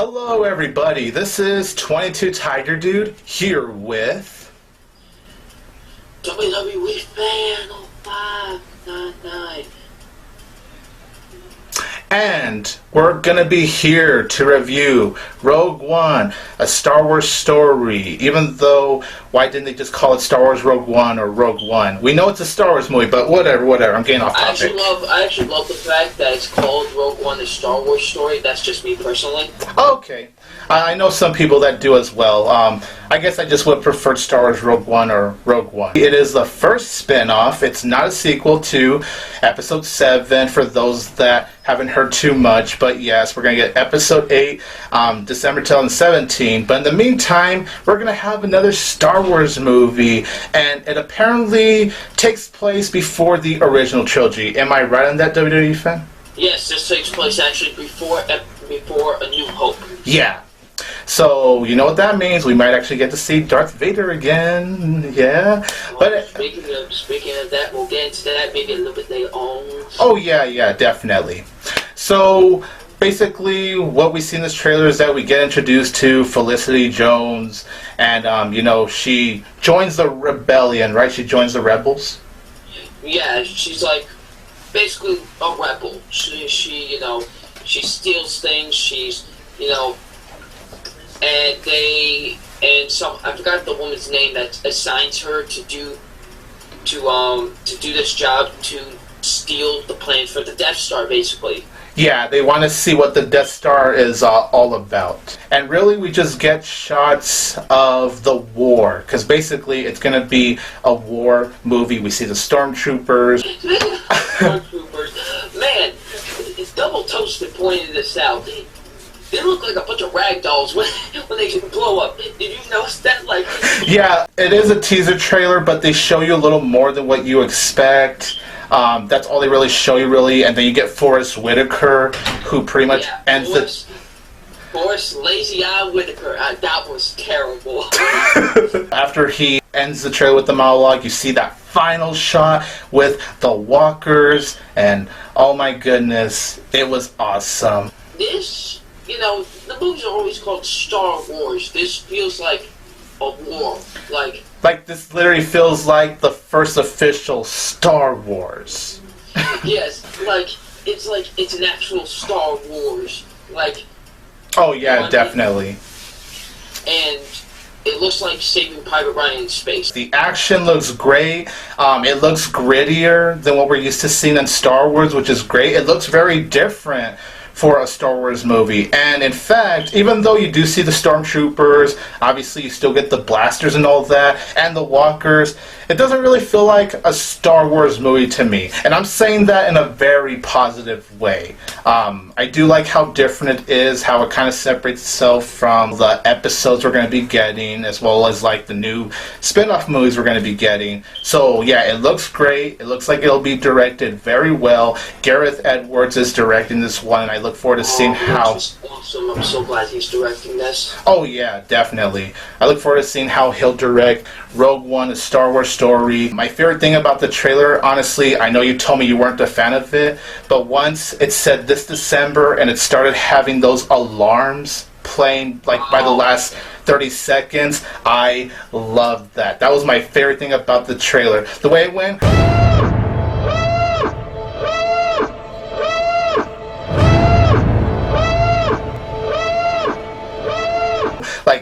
Hello everybody, this is 22 Tiger Dude here with WWE Fan 0599. and we're gonna be here to review Rogue One, a Star Wars story. Even though, why didn't they just call it Star Wars Rogue One or Rogue One? We know it's a Star Wars movie, but whatever. I'm getting off topic. I actually love the fact that it's called Rogue One, a Star Wars story. That's just me personally. Okay. I know some people that do as well. I guess I just would prefer Star Wars Rogue One or Rogue One. It is the first spin-off. It's not a sequel to Episode 7 for those that haven't heard too much. But yes, we're going to get Episode 8 December 2017. But in the meantime, we're going to have another Star Wars movie. And it apparently takes place before the original trilogy. Am I right on that, WWE fan? Yes, this takes place actually before A New Hope. Yeah. So, you know what that means? We might actually get to see Darth Vader again. Yeah. Well, But speaking of that, we'll get into that maybe a little bit later on. oh yeah, definitely. So, basically what we see in this trailer is that we get introduced to Felicity Jones, and she joins the rebellion, right? She joins the rebels. Yeah, she's like basically a rebel. She steals things. She's I forgot the woman's name that assigns her to do this job, to steal the plans for the Death Star, basically. Yeah, they want to see what the Death Star is all about. And really, we just get shots of the war, because basically it's going to be a war movie. We see the Stormtroopers. Stormtroopers. Man, Double Toasted pointed this out. They look like a bunch of rag dolls when they blow up. Did you notice that? Yeah, it is a teaser trailer, but they show you a little more than what you expect. That's all they really show you, really. And then you get Forrest Whitaker, who pretty much ends Forrest Lazy Eye Whitaker. That was terrible. After he ends the trailer with the monologue, you see that final shot with the walkers, and oh my goodness, it was awesome. The movies are always called Star Wars. This feels like a war. Like this literally feels like the first official Star Wars. Yes, it's an actual Star Wars. Oh yeah, definitely. And it looks like Saving Private Ryan in space. The action looks great. It looks grittier than what we're used to seeing in Star Wars, which is great. It looks very different for a Star Wars movie. And in fact, even though you do see the Stormtroopers, obviously you still get the blasters and all that, and the walkers, it doesn't really feel like a Star Wars movie to me. And I'm saying that in a very positive way. I do like how different it is, how it kind of separates itself from the episodes we're going to be getting, as well as the new spin-off movies we're going to be getting. So yeah, it looks great. It looks like it'll be directed very well. Gareth Edwards is directing this one, and I look forward to seeing how... Awesome. I'm so glad he's directing this. Oh yeah, definitely. I look forward to seeing how he'll direct Rogue One, a Star Wars story. My favorite thing about the trailer, honestly, I know you told me you weren't a fan of it, but once it said this December and it started having those alarms playing by the last 30 seconds, I loved that. That was my favorite thing about the trailer. The way it went...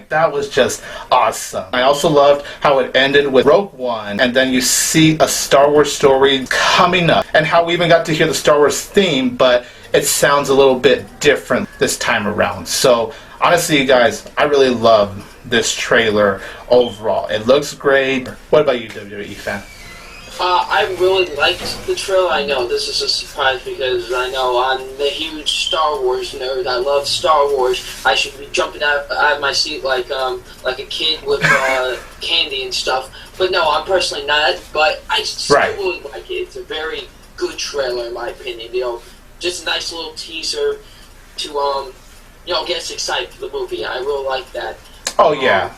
that was just awesome. I also loved how it ended with Rogue One, and then you see a Star Wars story coming up, and how we even got to hear the Star Wars theme, but it sounds a little bit different this time around. So honestly, you guys, I really love this trailer overall. It looks great. What about you, WWE fan? I really liked the trailer. I know this is a surprise because I know I'm the huge Star Wars nerd. I love Star Wars. I should be jumping out of my seat like a kid with candy and stuff. But no, I'm personally not. But I still really like it. It's a very good trailer in my opinion. Just a nice little teaser to get us excited for the movie. I really like that. Oh yeah.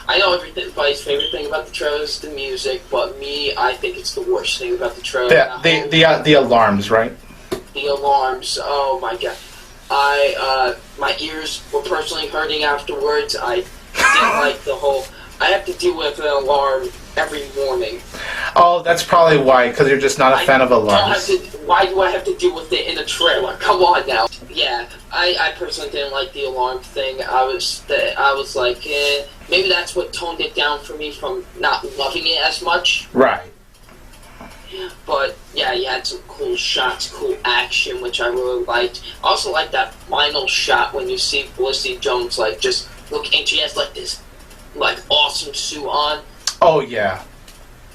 I know everybody's favorite thing about the trailer is the music, but me, I think it's the worst thing about the trailer. The alarms, right? The alarms, oh my god. My ears were personally hurting afterwards. I didn't like the whole. I have to deal with an alarm every morning. Oh, that's probably why, because you're just not a fan of alarms. Why do I have to deal with it in a trailer? Come on now. Yeah, I personally didn't like the alarm thing. I was like, maybe that's what toned it down for me from not loving it as much. Right. But yeah, you had some cool shots, cool action, which I really liked. Also, like that final shot when you see Felicity Jones like just look, and she has like this like awesome suit on. Oh yeah.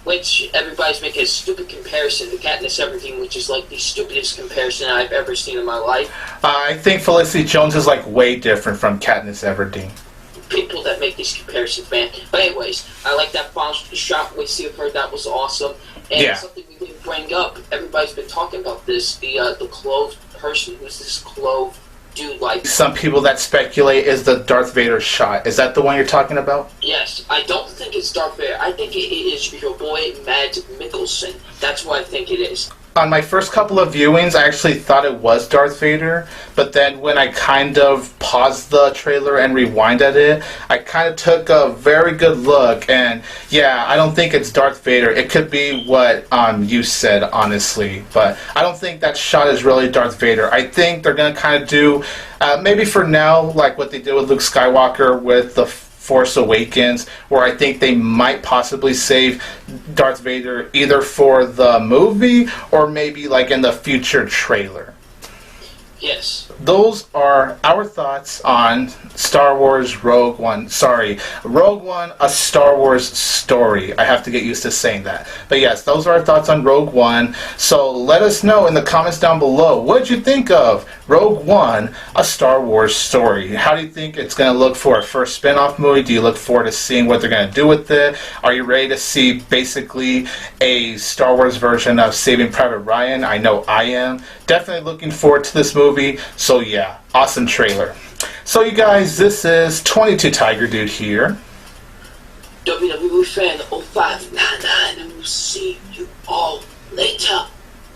Which everybody's making a stupid comparison to Katniss Everdeen, which is like the stupidest comparison I've ever seen in my life. I think Felicity Jones is like way different from Katniss Everdeen. People that make these comparisons, man. But anyways, I like that final shot we see of her. That was awesome. And yeah. Something we didn't bring up. Everybody's been talking about this. The clove person. Who's this clove dude? Like some people that speculate is the Darth Vader shot. Is that the one you're talking about? Yes. I don't think it's Darth Vader. I think it is your boy Mads Mikkelsen. That's what I think it is. On my first couple of viewings, I actually thought it was Darth Vader, but then when I kind of paused the trailer and rewinded it, I kind of took a very good look, and yeah, I don't think it's Darth Vader. It could be what you said, honestly, but I don't think that shot is really Darth Vader. I think they're going to kind of do, maybe for now, like what they did with Luke Skywalker with the Force Awakens, where I think they might possibly save Darth Vader either for the movie or maybe like in the future trailer. Yes. Those are our thoughts on Star Wars Rogue One. Sorry, Rogue One, a Star Wars story. I have to get used to saying that. But yes, those are our thoughts on Rogue One. So let us know in the comments down below, what did you think of Rogue One, a Star Wars story? How do you think it's going to look for a first spin-off movie? Do you look forward to seeing what they're going to do with it? Are you ready to see basically a Star Wars version of Saving Private Ryan? I know I am. Definitely looking forward to this movie. So yeah, awesome trailer. So you guys, this is 22 Tiger Dude here. WWE fan 0599, and we'll see you all later.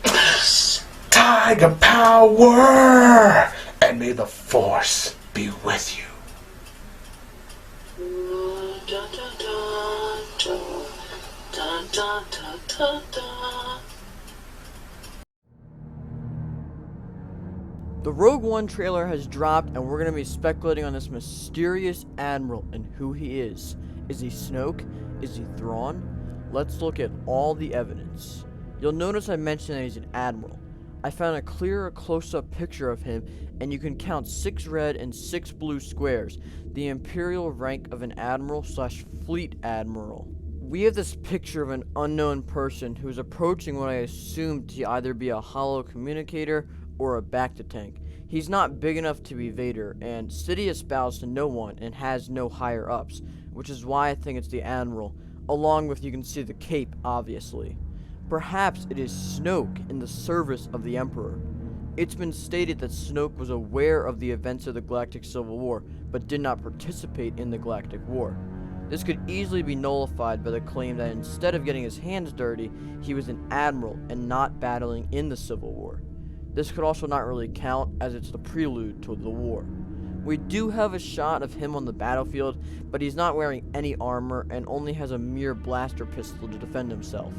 Peace. Tiger power! And may the Force be with you. Da, da, da, da, da, da, da, da. The Rogue One trailer has dropped, and we're going to be speculating on this mysterious admiral and who he is. Is he Snoke? Is he Thrawn? Let's look at all the evidence. You'll notice I mentioned that he's an admiral. I found a clearer close-up picture of him, and you can count 6 red and 6 blue squares, the imperial rank of an admiral/fleet admiral. We have this picture of an unknown person who's approaching what I assume to either be a hollow communicator or a Bacta-tank. He's not big enough to be Vader, and Sidious bows to no one and has no higher-ups, which is why I think it's the Admiral, along with, you can see the cape, obviously. Perhaps it is Snoke in the service of the Emperor. It's been stated that Snoke was aware of the events of the Galactic Civil War, but did not participate in the Galactic War. This could easily be nullified by the claim that instead of getting his hands dirty, he was an admiral and not battling in the Civil War. This could also not really count, as it's the prelude to the war. We do have a shot of him on the battlefield, but he's not wearing any armor and only has a mere blaster pistol to defend himself.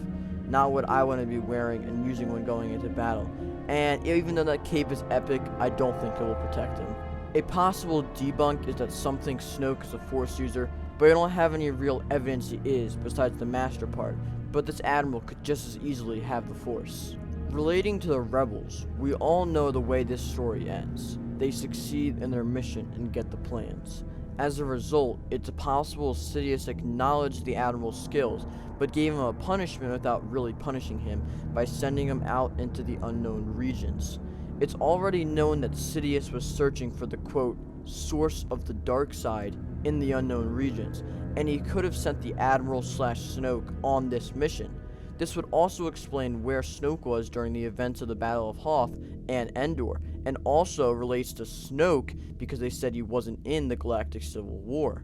Not what I want to be wearing and using when going into battle. And even though that cape is epic, I don't think it will protect him. A possible debunk is that some think Snoke is a Force user, but I don't have any real evidence he is, besides the Master part. But this Admiral could just as easily have the Force. Relating to the rebels, we all know the way this story ends. They succeed in their mission and get the plans. As a result, it's possible Sidious acknowledged the Admiral's skills, but gave him a punishment without really punishing him by sending him out into the unknown regions. It's already known that Sidious was searching for the, quote, source of the dark side in the unknown regions, and he could have sent the Admiral/Snoke on this mission. This would also explain where Snoke was during the events of the Battle of Hoth and Endor, and also relates to Snoke because they said he wasn't in the Galactic Civil War.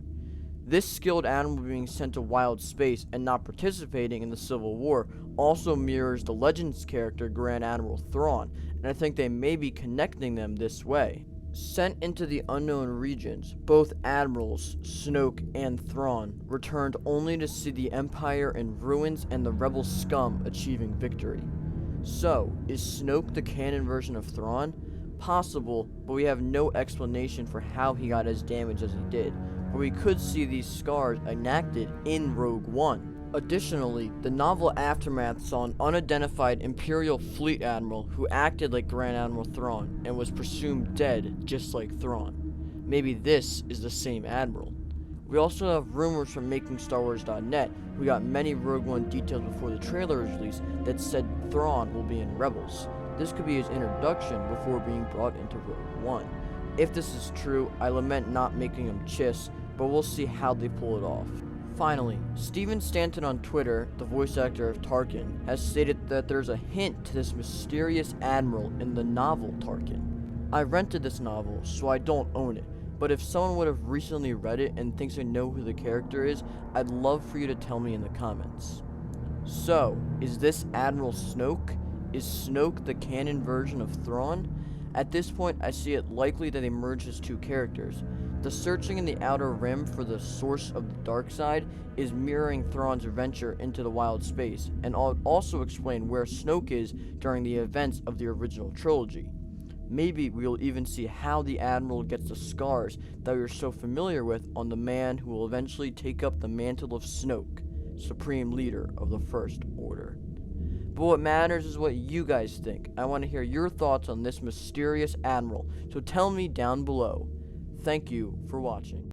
This skilled admiral being sent to wild space and not participating in the Civil War also mirrors the Legends character Grand Admiral Thrawn, and I think they may be connecting them this way. Sent into the unknown regions, both admirals, Snoke and Thrawn, returned only to see the Empire in ruins and the rebel scum achieving victory. So, is Snoke the canon version of Thrawn? Possible, but we have no explanation for how he got as damaged as he did, but we could see these scars enacted in Rogue One. Additionally, the novel Aftermath saw an unidentified Imperial Fleet Admiral who acted like Grand Admiral Thrawn and was presumed dead just like Thrawn. Maybe this is the same Admiral. We also have rumors from MakingStarWars.net, who got many Rogue One details before the trailer was released, that said Thrawn will be in Rebels. This could be his introduction before being brought into Rogue One. If this is true, I lament not making him Chiss, but we'll see how they pull it off. Finally, Steven Stanton on Twitter, the voice actor of Tarkin, has stated that there's a hint to this mysterious admiral in the novel Tarkin. I rented this novel, so I don't own it, but if someone would have recently read it and thinks I know who the character is, I'd love for you to tell me in the comments. So, is this Admiral Snoke? Is Snoke the canon version of Thrawn? At this point, I see it likely that they merge as two characters. The searching in the Outer Rim for the source of the dark side is mirroring Thrawn's venture into the wild space, and I'll also explain where Snoke is during the events of the original trilogy. Maybe we'll even see how the Admiral gets the scars that we are so familiar with on the man who will eventually take up the mantle of Snoke, Supreme Leader of the First Order. But what matters is what you guys think. I want to hear your thoughts on this mysterious Admiral, so tell me down below. Thank you for watching.